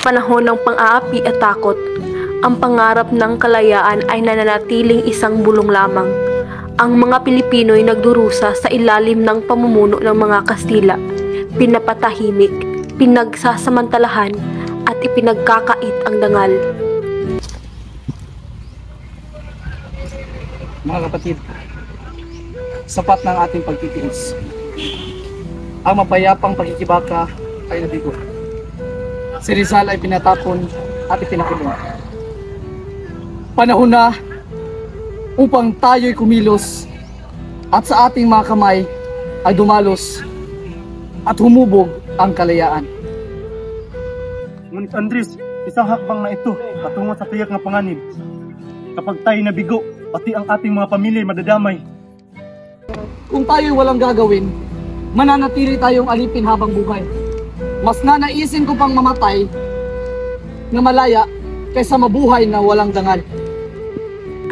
panahon ng pang-aapi at takot, ang pangarap ng kalayaan ay nananatiling isang bulong lamang. Ang mga Pilipino'y nagdurusa sa ilalim ng pamumuno ng mga Kastila, pinapatahimik, pinagsasamantalahan at ipinagkakait ang dangal. Mga kapatid, sapat ng ating pagtitiis. Ang mapayapang pagkikibaka ay nabigo. Si Rizal ay pinatapon at ipinakulong. Panahon na upang tayo'y kumilos at sa ating mga kamay ay dumalos at humubog ang kalayaan. Ngunit Andres, isang hakbang na ito patungo sa tiyak na panganib. Kapag tayo nabigo, pati ang ating mga pamilya madadamay. Kung tayo'y walang gagawin, mananatili tayong alipin habang buhay. Mas nanaisin ko pang mamatay na malaya kaysa mabuhay na walang dangal.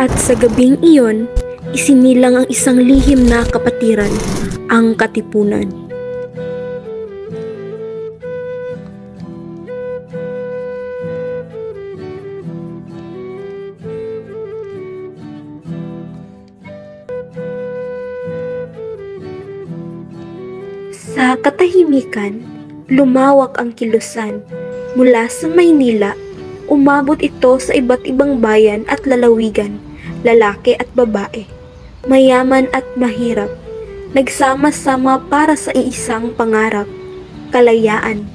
At sa gabing iyon, isinilang ang isang lihim na kapatiran, ang Katipunan. Sa katahimikan, lumawak ang kilusan. Mula sa Maynila, umabot ito sa iba't ibang bayan at lalawigan, lalaki at babae, mayaman at mahirap, nagsama-sama para sa iisang pangarap, kalayaan.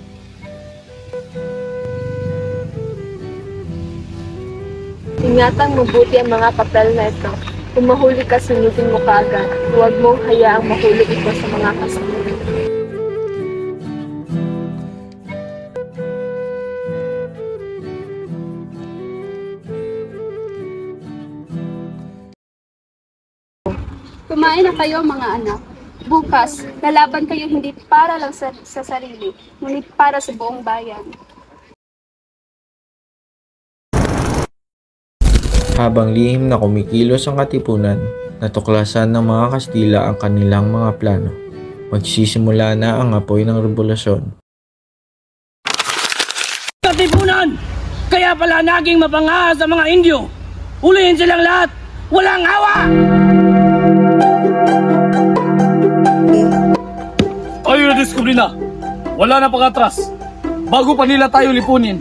Ingatang mabuti ang mga papel na ito. Kung mahuli ka, sunugin mo kaagad. Huwag mong hayaang mahulog ito sa mga kasama. Kumain na kayo mga anak. Bukas, lalaban kayo hindi para lang sa sarili, ngunit para sa buong bayan. Habang lihim na kumikilos ang Katipunan, natuklasan ng mga Kastila ang kanilang mga plano. Magsisimula na ang apoy ng revolusyon. Katipunan! Kaya pala naging mapangha sa mga Indio! Ulihin silang lahat! Walang awa! Tayo na-discovery na! Wala na pag-atras! Bago pa nila tayo lipunin,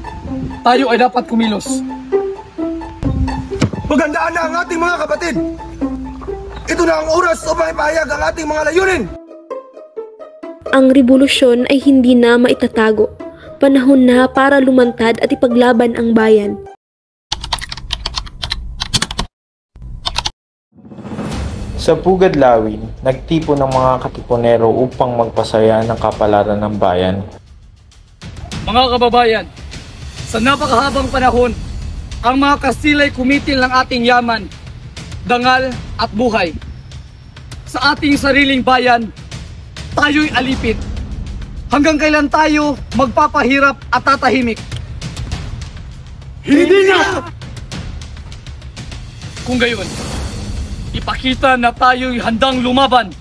tayo ay dapat kumilos. Magandaan na ang ating mga kapatid! Ito na ang oras upang ipahayag ang ating mga layunin! Ang revolusyon ay hindi na maitatago. Panahon na para lumantad at ipaglaban ang bayan. Sa Pugad Lawin, nagtipon ng mga Katipunero upang magpasaya ng kapalaran ng bayan. Mga kababayan, sa napakahabang panahon, ang mga Kastila'y kumitil ng ating yaman, dangal at buhay. Sa ating sariling bayan, tayo'y alipin. Hanggang kailan tayo magpapahirap at tatahimik? Hindi na! Kung gayon, ipakita na tayo'y handang lumaban.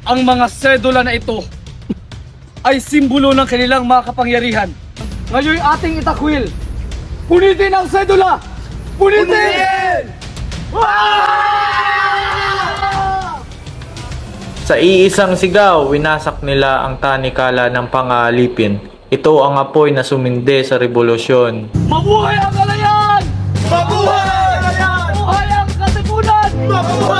Ang mga sedula na ito ay simbolo ng kanilang mga kapangyarihan. Ngayon'y ating itakwil. Punitin ang sedula! Punitin! Sa iisang sigaw, winasak nila ang tanikala ng pang-aalipin. Ito ang apoy na sumindi sa revolusyon. Mabuhay ang kalayaan! Mabuhay! Mabuhay ang Katipunan! Mabuhay!